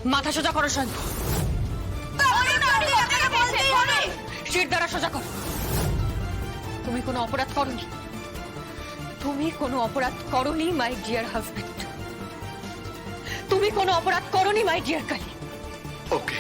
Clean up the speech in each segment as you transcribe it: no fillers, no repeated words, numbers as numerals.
মাথা সোজা করো শান্ত। শির দ্বারা সোজা করো। তুমি কোনো অপরাধ করনি, তুমি কোনো অপরাধ করনি মাই ডিয়ার হাজবেন্ড। তুমি কোনো অপরাধ করনি my dear Kali. Okay,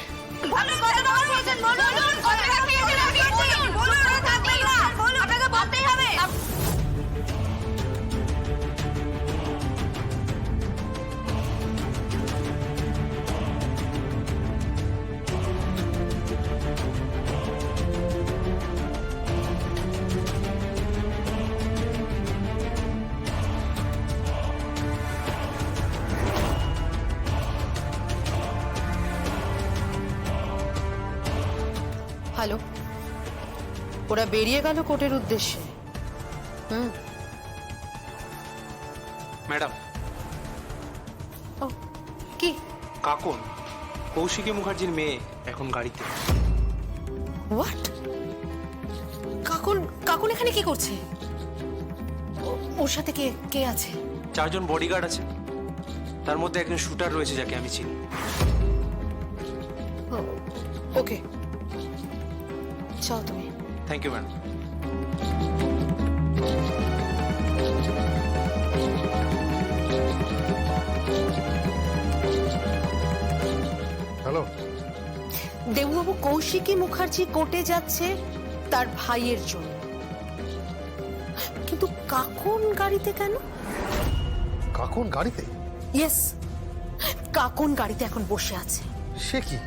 hello, ওরা বেরিয়ে গেল কোর্টের উদ্দেশ্যে। ম্যাডাম। ও কি? কাকন, কৌশিকী মুখার্জির মেয়ে এখন গাড়িতে। হোয়াট? কাকুন কাকুন এখানে কি করছে? ওর সাথে কে কে আছে? 4 জন বডিগার্ড আছে, তার মধ্যে একজন শুটার রয়েছে যাকে আমি চিনি। ওকে, যাও তুমি। Thank you madam. হ্যালো, দেবুবাবু, কৌশিকী মুখার্জি কোর্টে যাচ্ছে তার ভাইয়ের জন্য, কিন্তু কাকুন গাড়িতে কেন? কাকুন গাড়িতে? ইয়েস, কাকুন গাড়িতে এখন বসে আছে। সে কি?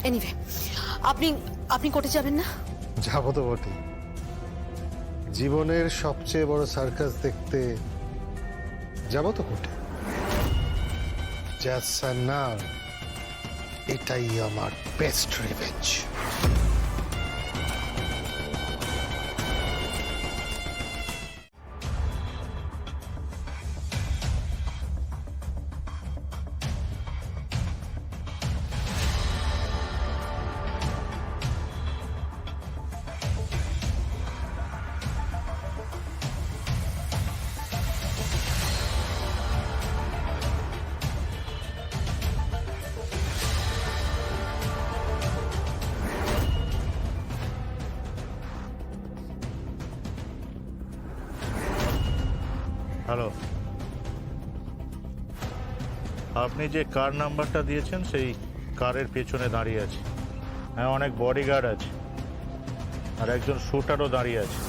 এনিওয়ে, আপনি আপনি কোর্টে যাবেন না? যাবো তো বটে, জীবনের সবচেয়ে বড় সার্কাস দেখতে যাবো তো কোর্টে। না, এটাই আমার বেস্ট রিভেঞ্জ। হ্যালো, আপনি যে কার নাম্বারটা দিয়েছেন সেই কারের পেছনে দাঁড়িয়ে আছে। হ্যাঁ, অনেক বডিগার্ড আছে আর একজন শুটারও দাঁড়িয়ে আছে।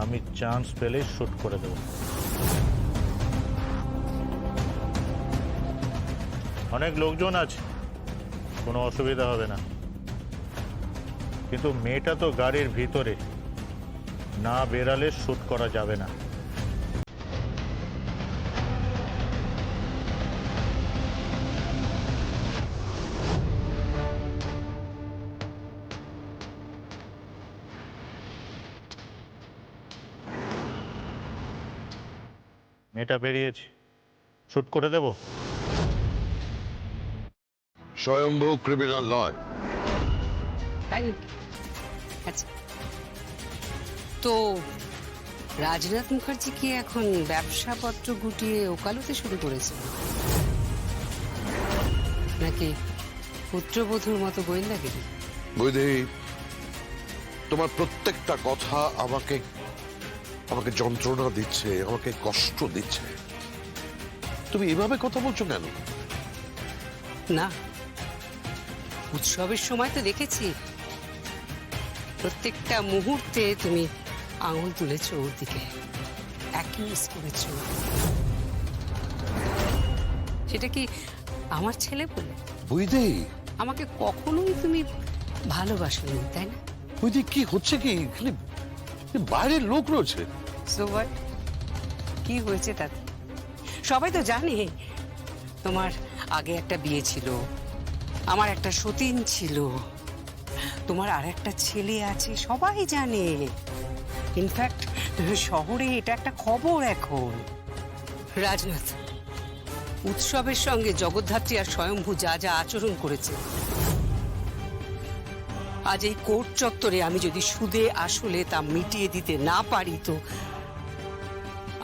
আমি চান্স পেলেই শুট করে দেব। অনেক লোকজন আছে, কোনো অসুবিধা হবে না, কিন্তু মেয়েটা তো গাড়ির ভিতরে, না বেরালে শুট করা যাবে না। মেয়েটা বেরিয়েছে, শুট করে দেব। স্বয়ম্ভু ক্রিমিনাল নয়। আচ্ছা, তো রাজনাথ মুখার্জি কি এখন ব্যবসাপত্র গুটিয়ে ওকালতি শুরু করেছে, নাকি পুত্রবধূর মতো গোয়েন্দাগিরি? বৈদেহী, তোমার প্রত্যেকটা কথা আমাকে আমাকে যন্ত্রণা দিচ্ছে, আমাকে কষ্ট দিচ্ছে। তুমি এভাবে কথা বলছো কেন? না, উৎসবের সময় তো দেখেছি প্রত্যেকটা মুহূর্তে তুমি আঙুল তুলেছ ওর দিকে, অ্যাকিউজ করেছ। সেটা কি আমার ছেলে বলে? বৈদেহী, আমাকে কখনোই তুমি ভালোবাসোনি, তাই না? বৈদেহী, কি হচ্ছে কি? এখানে বাইরের লোক রয়েছে। So what? কি হয়েছে তাতে? সবাই তো জানে তোমার আগে একটা বিয়ে ছিল, আমার একটা সতীন ছিল, তোমার আর একটা ছেলে আছে, সবাই জানে। ইনফ্যাক্ট শহরে এটা একটা খবর এখন। রাজনাথ উৎসবের সঙ্গে জগদ্ধাত্রী আর স্বয়ম্ভু যা যা আচরণ করেছে, আজ এই কোর্ট চত্বরে আমি যদি সুদে আসলে তা মিটিয়ে দিতে না পারি, তো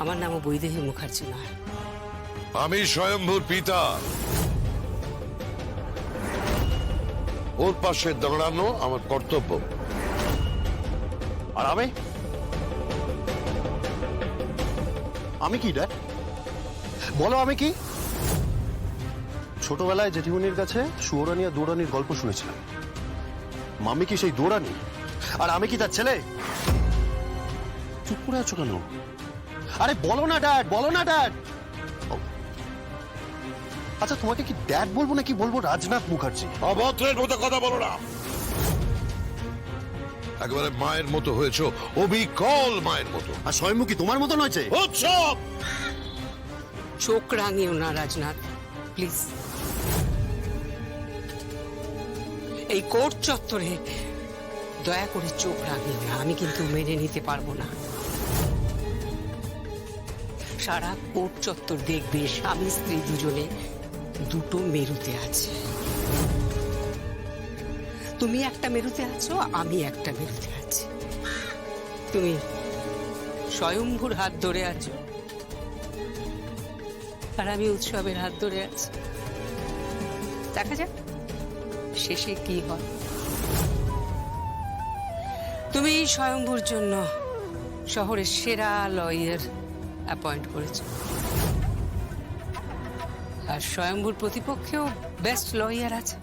আমার নামও বৈদেহী মুখার্জি নয়। আমি স্বয়ম্ভুর পিতা, ওর পাশে দাঁড়ানো আমার কর্তব্য। আর আমি কি ড্যাড? বলো আমি কি? ছোটবেলায় জেঠিমনির কাছে সুয়োরানি আর দৌড়ানির গল্প শুনেছিলাম। মাম্মি কি সেই দৌড়ানি? আর আমি কি তার ছেলে? চুপ করে আছো কেন? আরে বলো না ড্যাড, বলো না ড্যাড। আচ্ছা তোমাকে কি ড্যাড বলবো নাকি বলবো রাজনাথ মুখার্জি? অভদ্রের মতো কথা বলো না। একেবারে মায়ের মতো হয়েছো, অবিকল মায়ের মতো। আর স্বয়ংমুখী তোমার মতন হয়েছে? উৎসব! চোখ রাঙিও না রাজনাথ, প্লিজ। এই কোর্ট চত্বরে দয়া করে চোখ রাঙিও না, আমি কিন্তু মেনে নিতে পারবো না। সারা কোর্ট চত্বর দেখবে স্বামী স্ত্রী দুজনে দুটো মেরুতে আছে। তুমি একটা মেরুতে আছো, আমি একটা মেরুতে আছি। তুমি স্বয়ম্ভুর হাত ধরে আছো, আর আমি উৎসবের হাত ধরে আছি। দেখা যাক শেষে কি হয়। তুমি স্বয়ম্ভুর জন্য শহরের সেরা লয়ার অ্যাপয়েন্ট করেছো, আর স্বয়ম্ভুর প্রতিপক্ষেও বেস্ট লয়ার আছে।